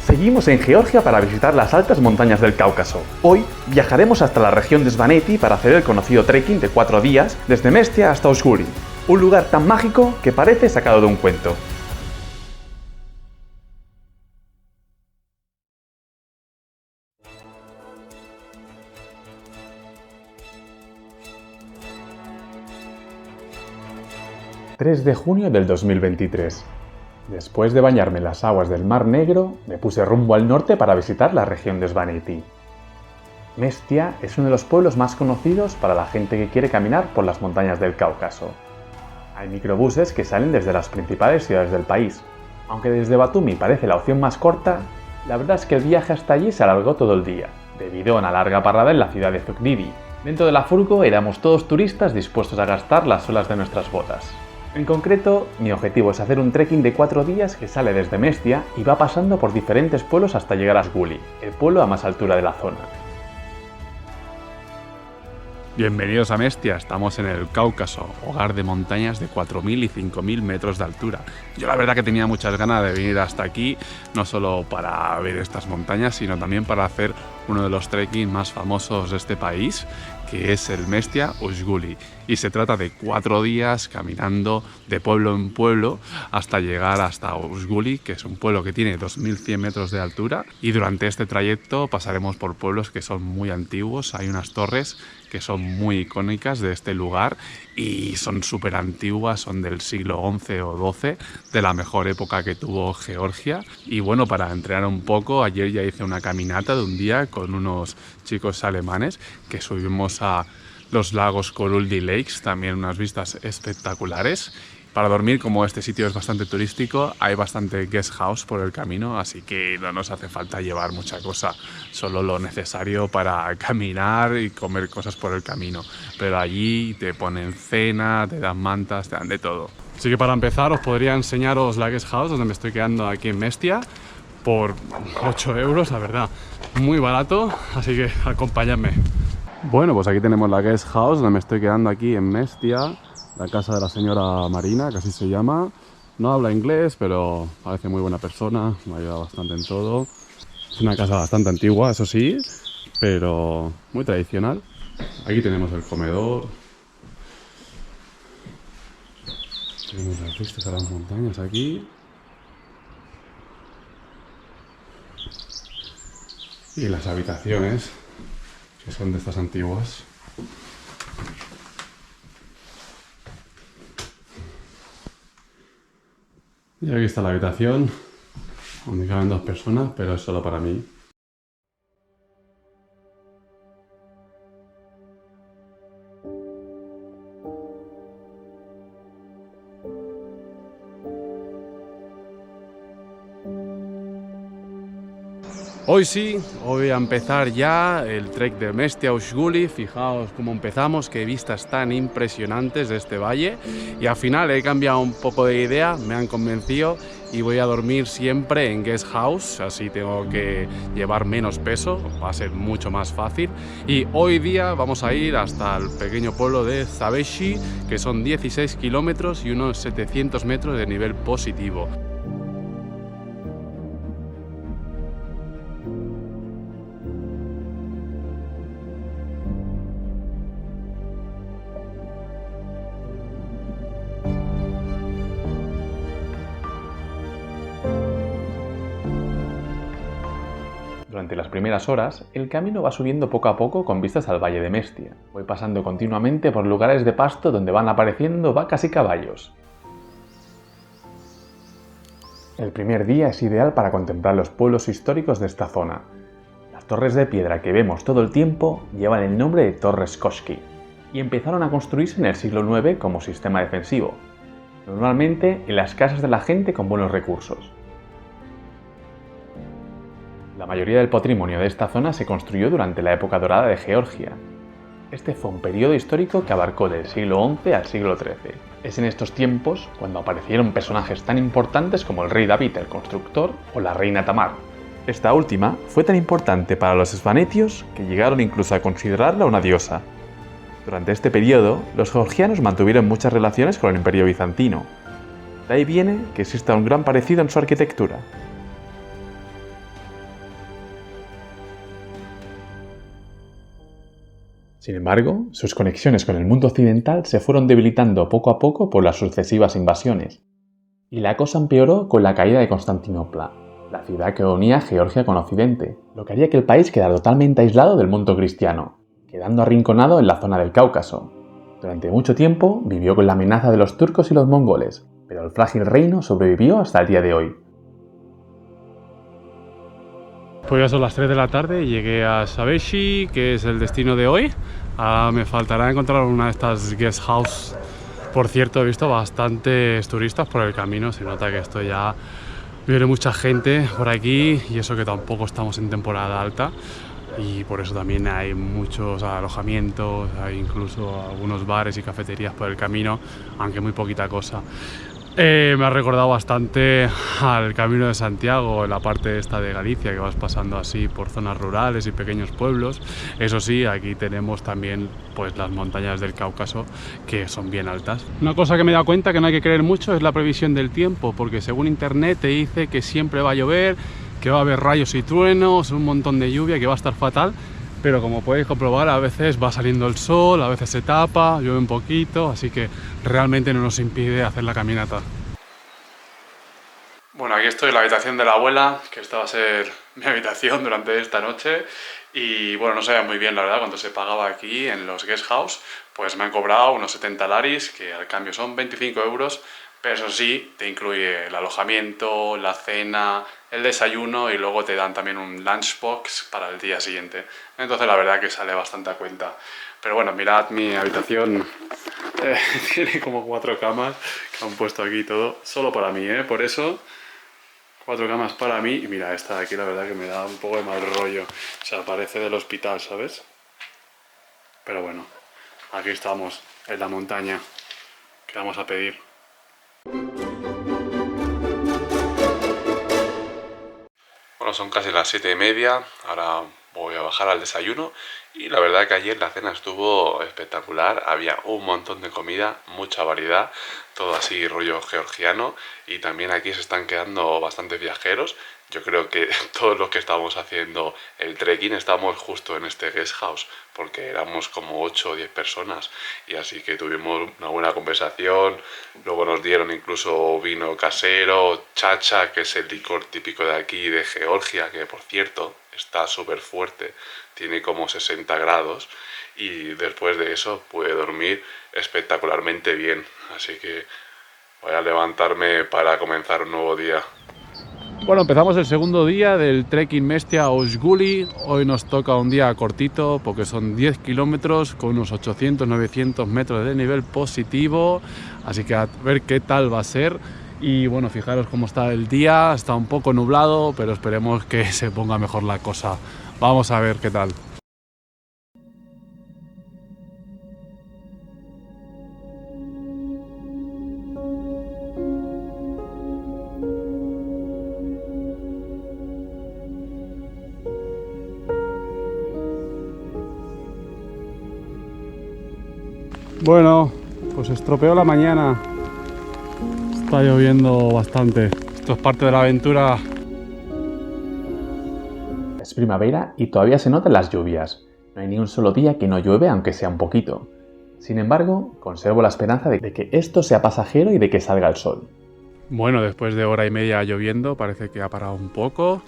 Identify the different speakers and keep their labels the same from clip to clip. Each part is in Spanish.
Speaker 1: Seguimos en Georgia para visitar las altas montañas del Cáucaso. Hoy viajaremos hasta la región de Svaneti para hacer el conocido trekking de 4 días desde Mestia hasta Uzguli, un lugar tan mágico que parece sacado de un cuento. ...3 de junio del 2023. Después de bañarme en las aguas del Mar Negro, me puse rumbo al norte para visitar la región de Svaneti. Mestia es uno de los pueblos más conocidos para la gente que quiere caminar por las montañas del Cáucaso. Hay microbuses que salen desde las principales ciudades del país. Aunque desde Batumi parece la opción más corta, la verdad es que el viaje hasta allí se alargó todo el día, debido a una larga parada en la ciudad de Zugdidi. Dentro de la furgo éramos todos turistas dispuestos a gastar las suelas de nuestras botas. En concreto, mi objetivo es hacer un trekking de 4 días que sale desde Mestia y va pasando por diferentes pueblos hasta llegar a Uzguli, el pueblo a más altura de la zona.
Speaker 2: Bienvenidos a Mestia, estamos en el Cáucaso, hogar de montañas de 4.000 y 5.000 metros de altura. Yo la verdad que tenía muchas ganas de venir hasta aquí, no solo para ver estas montañas, sino también para hacer uno de los trekking más famosos de este país, que es el Mestia Uzguli. Y se trata de 4 días caminando de pueblo en pueblo hasta llegar hasta Uzguli, que es un pueblo que tiene 2.100 metros de altura. Y durante este trayecto pasaremos por pueblos que son muy antiguos. Hay unas torres que son muy icónicas de este lugar y son súper antiguas, son del siglo XI o XII, de la mejor época que tuvo Georgia. Y bueno, para entrenar un poco, ayer ya hice una caminata de un día con unos chicos alemanes que subimos a los lagos Koruldi Lakes, también unas vistas espectaculares. Para dormir, como este sitio es bastante turístico, hay bastante guest house por el camino, así que no nos hace falta llevar mucha cosa, solo lo necesario para caminar y comer cosas por el camino. Pero allí te ponen cena, te dan mantas, te dan de todo. Así que para empezar os podría enseñaros la guest house donde me estoy quedando aquí en Mestia por 8 euros, la verdad, muy barato, así que acompañadme. Bueno, pues aquí tenemos la guest house donde me estoy quedando aquí en Mestia. La casa de la señora Marina, que así se llama. No habla inglés, pero parece muy buena persona, me ayuda bastante en todo. Es una casa bastante antigua, eso sí, pero muy tradicional. Aquí tenemos el comedor. Tenemos las vistas a las montañas aquí. Y las habitaciones, que son de estas antiguas. Y aquí está la habitación, donde caben 2 personas, pero es solo para mí. Hoy sí, hoy voy a empezar ya el trek de Mestia Uzguli. Fijaos cómo empezamos, qué vistas tan impresionantes de este valle. Y al final he cambiado un poco de idea, me han convencido y voy a dormir siempre en guest house, así tengo que llevar menos peso, va a ser mucho más fácil. Y hoy día vamos a ir hasta el pequeño pueblo de Zabeshi, que son 16 kilómetros y unos 700 metros de nivel positivo.
Speaker 1: Durante las primeras horas, el camino va subiendo poco a poco con vistas al valle de Mestia. Voy pasando continuamente por lugares de pasto donde van apareciendo vacas y caballos. El primer día es ideal para contemplar los pueblos históricos de esta zona. Las torres de piedra que vemos todo el tiempo llevan el nombre de Torres Koshki y empezaron a construirse en el siglo IX como sistema defensivo, normalmente en las casas de la gente con buenos recursos. La mayoría del patrimonio de esta zona se construyó durante la época dorada de Georgia. Este fue un periodo histórico que abarcó del siglo XI al siglo XIII. Es en estos tiempos cuando aparecieron personajes tan importantes como el rey David el Constructor o la reina Tamar. Esta última fue tan importante para los svanetios que llegaron incluso a considerarla una diosa. Durante este periodo, los georgianos mantuvieron muchas relaciones con el Imperio bizantino. De ahí viene que exista un gran parecido en su arquitectura. Sin embargo, sus conexiones con el mundo occidental se fueron debilitando poco a poco por las sucesivas invasiones. Y la cosa empeoró con la caída de Constantinopla, la ciudad que unía Georgia con Occidente, lo que haría que el país quedara totalmente aislado del mundo cristiano, quedando arrinconado en la zona del Cáucaso. Durante mucho tiempo vivió con la amenaza de los turcos y los mongoles, pero el frágil reino sobrevivió hasta el día de hoy.
Speaker 2: Pues ya son las 3 de la tarde y llegué a Şabeşi, que es el destino de hoy. Ahora me faltará encontrar una de estas guest house. Por cierto, he visto bastantes turistas por el camino, se nota que esto ya viene mucha gente por aquí y eso que tampoco estamos en temporada alta. Y por eso también hay muchos alojamientos, hay incluso algunos bares y cafeterías por el camino, aunque muy poquita cosa. Me ha recordado bastante al Camino de Santiago, en la parte esta de Galicia, que vas pasando así por zonas rurales y pequeños pueblos. Eso sí, aquí tenemos también pues las montañas del Cáucaso, que son bien altas. Una cosa que me he dado cuenta que no hay que creer mucho es la previsión del tiempo, porque según internet te dice que siempre va a llover, que va a haber rayos y truenos, un montón de lluvia, que va a estar fatal. Pero como podéis comprobar, a veces va saliendo el sol, a veces se tapa, llueve un poquito, así que realmente no nos impide hacer la caminata. Bueno, aquí estoy en la habitación de la abuela, que esta va a ser mi habitación durante esta noche. Y bueno, no sabía muy bien la verdad cuánto se pagaba aquí en los guest house. Pues me han cobrado unos 70 laris, que al cambio son 25 euros. Pero eso sí, te incluye el alojamiento, la cena, el desayuno y luego te dan también un lunchbox para el día siguiente. Entonces la verdad que sale bastante a cuenta. Pero bueno, mirad mi habitación, tiene como 4 camas que han puesto aquí todo, solo para mí, por eso 4 camas para mí. Y mira, esta de aquí la verdad que me da un poco de mal rollo, o sea, parece del hospital, ¿sabes? Pero bueno, aquí estamos, en la montaña, ¿qué vamos a pedir? Bueno, son casi las 7:30, ahora voy a bajar al desayuno y la verdad que ayer la cena estuvo espectacular, había un montón de comida, mucha variedad, todo así rollo georgiano y también aquí se están quedando bastantes viajeros. Yo creo que todos los que estábamos haciendo el trekking estábamos justo en este guest house porque éramos como 8 o 10 personas y así que tuvimos una buena conversación. Luego nos dieron incluso vino casero, chacha, que es el licor típico de aquí de Georgia, que por cierto está súper fuerte, tiene como 60 grados y después de eso pude dormir espectacularmente bien, así que voy a levantarme para comenzar un nuevo día. Bueno, empezamos el segundo día del trekking Mestia-Ozguli. Hoy nos toca un día cortito porque son 10 kilómetros con unos 800-900 metros de nivel positivo, así que a ver qué tal va a ser. Y bueno, fijaros cómo está el día, está un poco nublado, pero esperemos que se ponga mejor la cosa. Vamos a ver qué tal. Bueno, pues estropeó la mañana. Está lloviendo bastante. Esto es parte de la aventura.
Speaker 1: Es primavera y todavía se notan las lluvias. No hay ni un solo día que no llueve, aunque sea un poquito. Sin embargo, conservo la esperanza de que esto sea pasajero y de que salga el sol.
Speaker 2: Bueno, después de hora y media lloviendo, parece que ha parado un poco.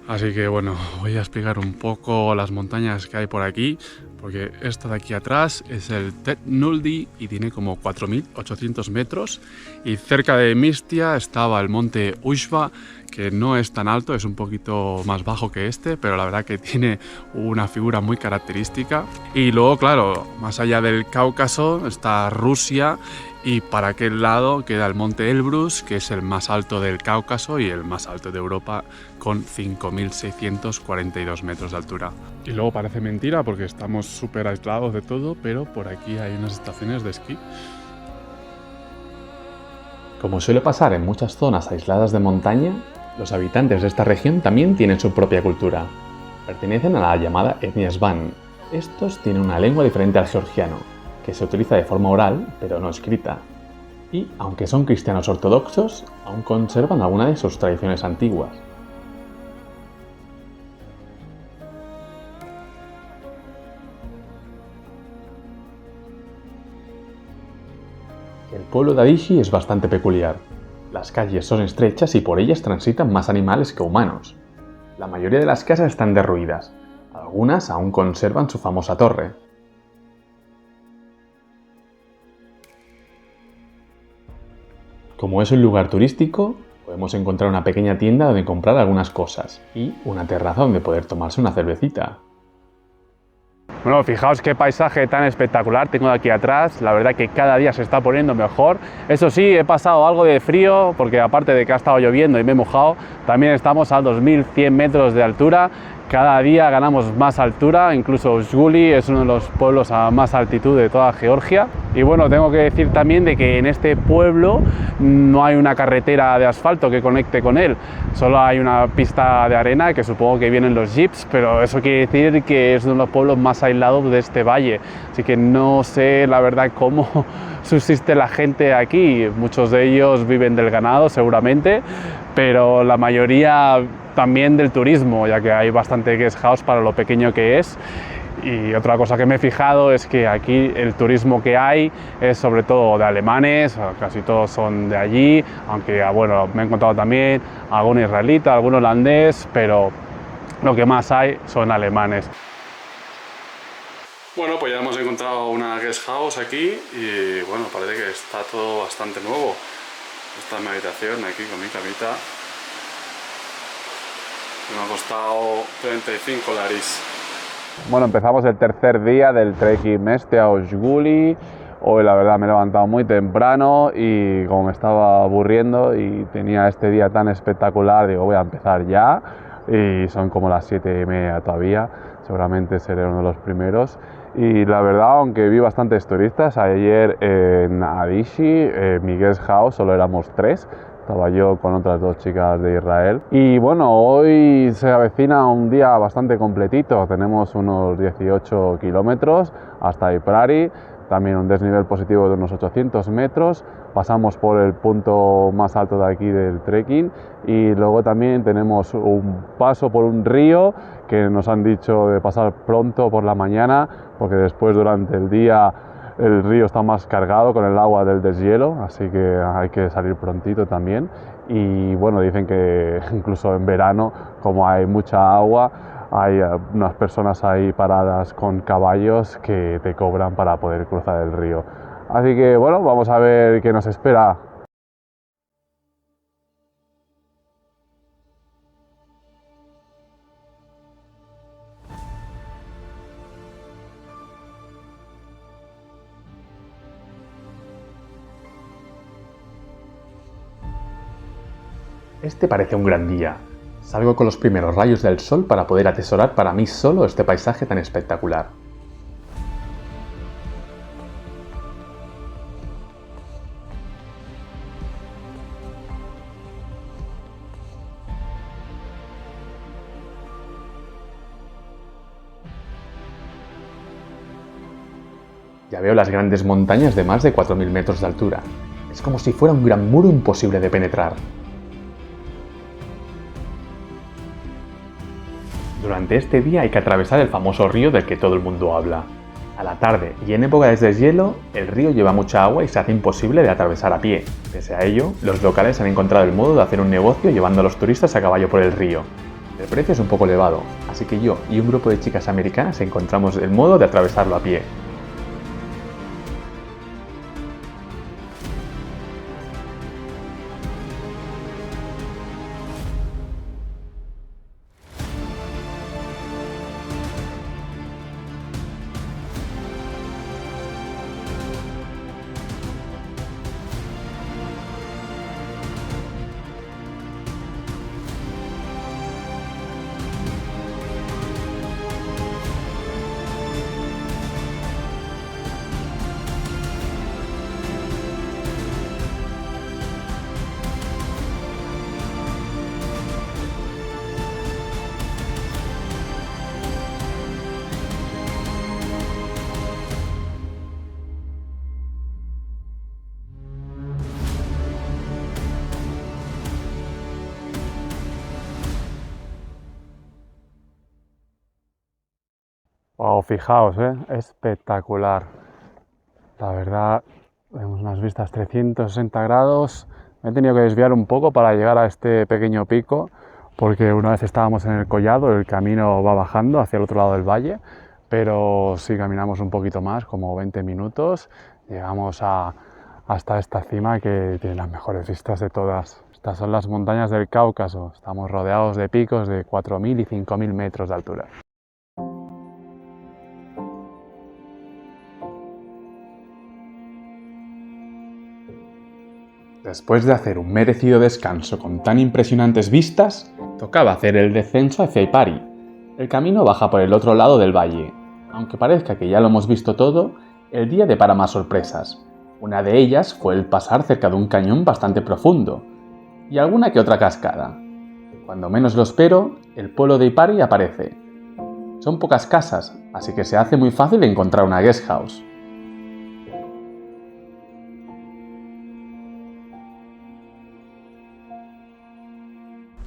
Speaker 2: Así que bueno, voy a explicar un poco las montañas que hay por aquí, porque esta de aquí atrás es el Tet Nuldi y tiene como 4.800 metros. Y cerca de Mestia estaba el monte Ushva, que no es tan alto, es un poquito más bajo que este, pero la verdad que tiene una figura muy característica. Y luego, claro, más allá del Cáucaso está Rusia. Y para aquel lado queda el monte Elbrus, que es el más alto del Cáucaso y el más alto de Europa, con 5.642 metros de altura. Y luego parece mentira porque estamos súper aislados de todo, pero por aquí hay unas estaciones de esquí.
Speaker 1: Como suele pasar en muchas zonas aisladas de montaña, los habitantes de esta región también tienen su propia cultura. Pertenecen a la llamada etnia Svan. Estos tienen una lengua diferente al georgiano, que se utiliza de forma oral, pero no escrita. Y, aunque son cristianos ortodoxos, aún conservan alguna de sus tradiciones antiguas. El pueblo de Adishi es bastante peculiar. Las calles son estrechas y por ellas transitan más animales que humanos. La mayoría de las casas están derruidas. Algunas aún conservan su famosa torre. Como es un lugar turístico, podemos encontrar una pequeña tienda donde comprar algunas cosas y una terraza donde poder tomarse una cervecita.
Speaker 2: Bueno, fijaos qué paisaje tan espectacular tengo de aquí atrás. La verdad que cada día se está poniendo mejor. Eso sí, he pasado algo de frío porque aparte de que ha estado lloviendo y me he mojado, también estamos a 2100 metros de altura. Cada día ganamos más altura, incluso Ujguli es uno de los pueblos a más altitud de toda Georgia. Y bueno, tengo que decir también de que en este pueblo no hay una carretera de asfalto que conecte con él, solo hay una pista de arena que supongo que vienen los jeeps, pero eso quiere decir que es uno de los pueblos más aislados de este valle, así que no sé la verdad cómo subsiste la gente aquí. Muchos de ellos viven del ganado seguramente, pero la mayoría también del turismo, ya que hay bastante guest house para lo pequeño que es. Y otra cosa que me he fijado es que aquí el turismo que hay es sobre todo de alemanes, casi todos son de allí, aunque bueno, me he encontrado también algún israelita, algún holandés, pero lo que más hay son alemanes. Bueno, pues ya hemos encontrado una guest house aquí y bueno, parece que está todo bastante nuevo. Esta es mi habitación aquí con mi camita. Me ha costado 35 $. Bueno, empezamos el tercer día del trekking Mestia Ujguli. Hoy la verdad me he levantado muy temprano y como me estaba aburriendo y tenía este día tan espectacular, digo voy a empezar ya, y son como las 7:30 todavía, seguramente seré uno de los primeros. Y la verdad, aunque vi bastantes turistas, ayer en Adishi, mi guest house, solo éramos 3. Estaba yo con otras 2 chicas de Israel. Y bueno, hoy se avecina un día bastante completito. Tenemos unos 18 kilómetros hasta Iprari, también un desnivel positivo de unos 800 metros. Pasamos por el punto más alto de aquí del trekking y luego también tenemos un paso por un río que nos han dicho de pasar pronto por la mañana porque después durante el día el río está más cargado con el agua del deshielo, así que hay que salir prontito también. Y bueno, dicen que incluso en verano, como hay mucha agua, hay unas personas ahí paradas con caballos que te cobran para poder cruzar el río. Así que bueno, vamos a ver qué nos espera.
Speaker 1: Este parece un gran día. Salgo con los primeros rayos del sol para poder atesorar para mí solo este paisaje tan espectacular. Ya veo las grandes montañas de más de 4000 metros de altura. Es como si fuera un gran muro imposible de penetrar. Durante este día hay que atravesar el famoso río del que todo el mundo habla. A la tarde y en época de deshielo, el río lleva mucha agua y se hace imposible de atravesar a pie. Pese a ello, los locales han encontrado el modo de hacer un negocio llevando a los turistas a caballo por el río. El precio es un poco elevado, así que yo y un grupo de chicas americanas encontramos el modo de atravesarlo a pie.
Speaker 2: Wow, fijaos, espectacular. La verdad, Vemos unas vistas 360 grados. Me he tenido que desviar un poco para llegar a este pequeño pico, porque una vez estábamos en el collado, el camino va bajando hacia el otro lado del valle, pero si caminamos un poquito más, como 20 minutos, llegamos hasta esta cima que tiene las mejores vistas de todas. Estas son las montañas del Cáucaso. Estamos rodeados de picos de 4.000 y 5.000 metros de altura.
Speaker 1: Después de hacer un merecido descanso con tan impresionantes vistas, tocaba hacer el descenso hacia Ipari. El camino baja por el otro lado del valle. Aunque parezca que ya lo hemos visto todo, el día depara más sorpresas. Una de ellas fue el pasar cerca de un cañón bastante profundo, y alguna que otra cascada. Cuando menos lo espero, el pueblo de Ipari aparece. Son pocas casas, así que se hace muy fácil encontrar una guest house.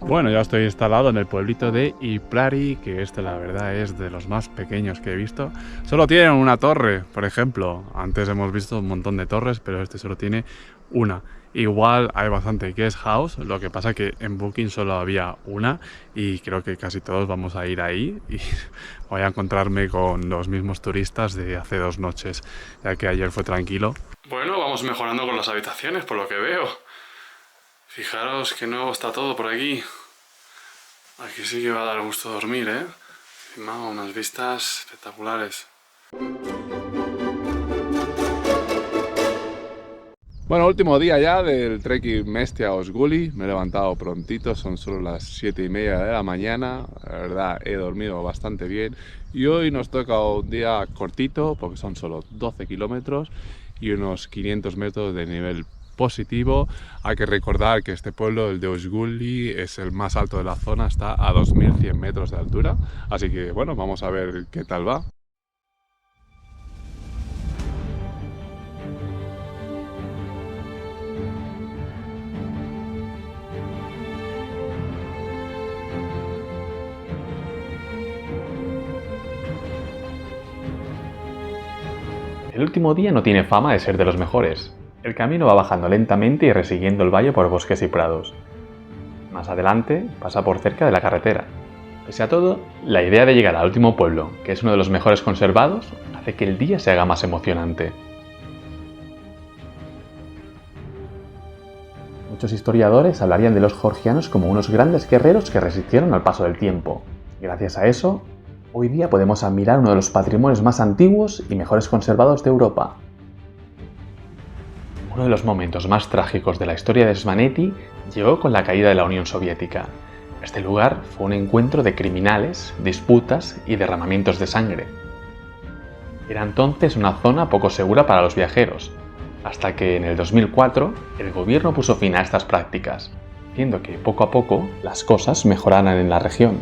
Speaker 2: Bueno, ya estoy instalado en el pueblito de Ipari, que la verdad es de los más pequeños que he visto. Solo tienen una torre, por ejemplo. Antes hemos visto un montón de torres, pero este solo tiene una. Igual hay bastante guest house, lo que pasa que en Booking solo había una y creo que casi todos vamos a ir ahí y voy a encontrarme con los mismos turistas de hace 2 noches, ya que ayer fue tranquilo. Bueno, vamos mejorando con las habitaciones, por lo que veo. Fijaros que nuevo está todo por aquí. Aquí sí que va a dar gusto dormir, ¿eh? Encima unas vistas espectaculares. Bueno, último día ya del trekking Mestia Osguli. Me he levantado prontito, son solo las 7:30 de la mañana. La verdad, he dormido bastante bien. Y hoy nos toca un día cortito, porque son solo 12 kilómetros y unos 500 metros de nivel positivo. Hay que recordar que este pueblo, el de Osguli, es el más alto de la zona, está a 2100 metros de altura. Así que bueno, vamos a ver qué tal va.
Speaker 1: El último día no tiene fama de ser de los mejores. El camino va bajando lentamente y resiguiendo el valle por bosques y prados. Más adelante pasa por cerca de la carretera. Pese a todo, la idea de llegar al último pueblo, que es uno de los mejores conservados, hace que el día se haga más emocionante. Muchos historiadores hablarían de los georgianos como unos grandes guerreros que resistieron al paso del tiempo. Gracias a eso, hoy día podemos admirar uno de los patrimonios más antiguos y mejores conservados de Europa. Uno de los momentos más trágicos de la historia de Svaneti llegó con la caída de la Unión Soviética. Este lugar fue un encuentro de criminales, disputas y derramamientos de sangre. Era entonces una zona poco segura para los viajeros, hasta que en el 2004 el gobierno puso fin a estas prácticas, haciendo que poco a poco las cosas mejoraran en la región.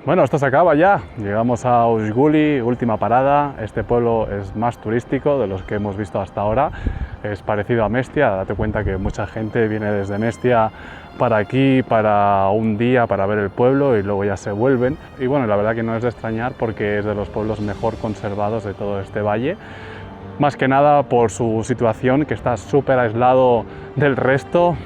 Speaker 2: Bueno, esto se acaba ya. Llegamos a Osguli, última parada. Este pueblo es más turístico de los que hemos visto hasta ahora. Es parecido a Mestia. Date cuenta que mucha gente viene desde Mestia para aquí, para un día, para ver el pueblo y luego ya se vuelven. Y bueno, la verdad que no es de extrañar porque es de los pueblos mejor conservados de todo este valle. Más que nada por su situación, que está súper aislado del resto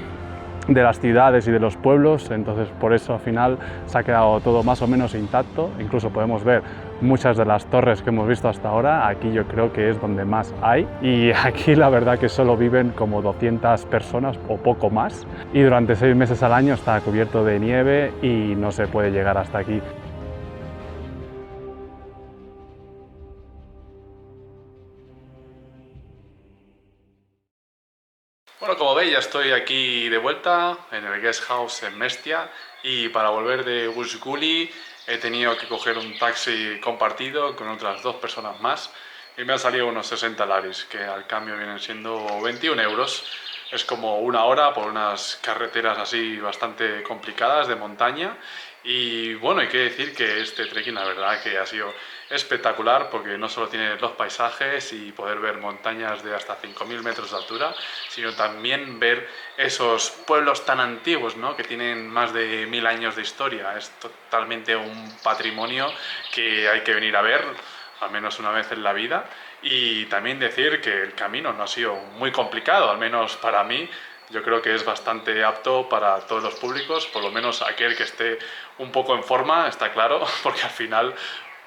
Speaker 2: de las ciudades y de los pueblos, entonces por eso al final se ha quedado todo más o menos intacto. Incluso podemos ver muchas de las torres que hemos visto hasta ahora. Aquí yo creo que es donde más hay, y aquí la verdad que solo viven como 200 personas o poco más, y durante 6 meses al año está cubierto de nieve y no se puede llegar hasta aquí. Bueno, como veis, ya estoy aquí de vuelta en el guest house en Mestia, y para volver de Osguli he tenido que coger un taxi compartido con otras 2 personas más y me ha salido unos 60 laris, que al cambio vienen siendo 21 euros. es como una hora por unas carreteras así bastante complicadas de montaña. Y bueno, hay que decir que este trekking la verdad que ha sido espectacular porque no solo tiene los paisajes y poder ver montañas de hasta 5.000 metros de altura, sino también ver esos pueblos tan antiguos, ¿no? Que tienen más de 1000 años de historia. Es totalmente un patrimonio que hay que venir a ver al menos una vez en la vida. Y también decir que el camino no ha sido muy complicado, al menos para mí. Yo creo que es bastante apto para todos los públicos, por lo menos aquel que esté un poco en forma, está claro, porque al final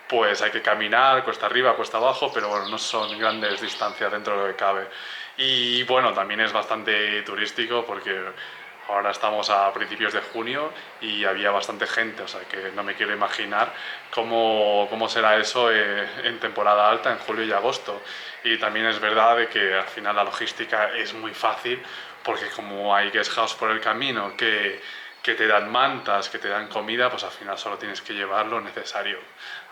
Speaker 2: pues hay que caminar, cuesta arriba, cuesta abajo, pero bueno, no son grandes distancias dentro de lo que cabe. Y bueno, también es bastante turístico porque ahora estamos a principios de junio y había bastante gente, o sea que no me quiero imaginar cómo será eso en temporada alta, en julio y agosto. Y también es verdad de que al final la logística es muy fácil porque como hay guest house por el camino que te dan mantas, que te dan comida, pues al final solo tienes que llevar lo necesario.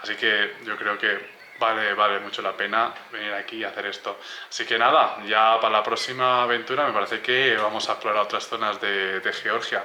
Speaker 2: Así que yo creo que vale mucho la pena venir aquí y hacer esto. Así que nada, ya para la próxima aventura me parece que vamos a explorar otras zonas de Georgia.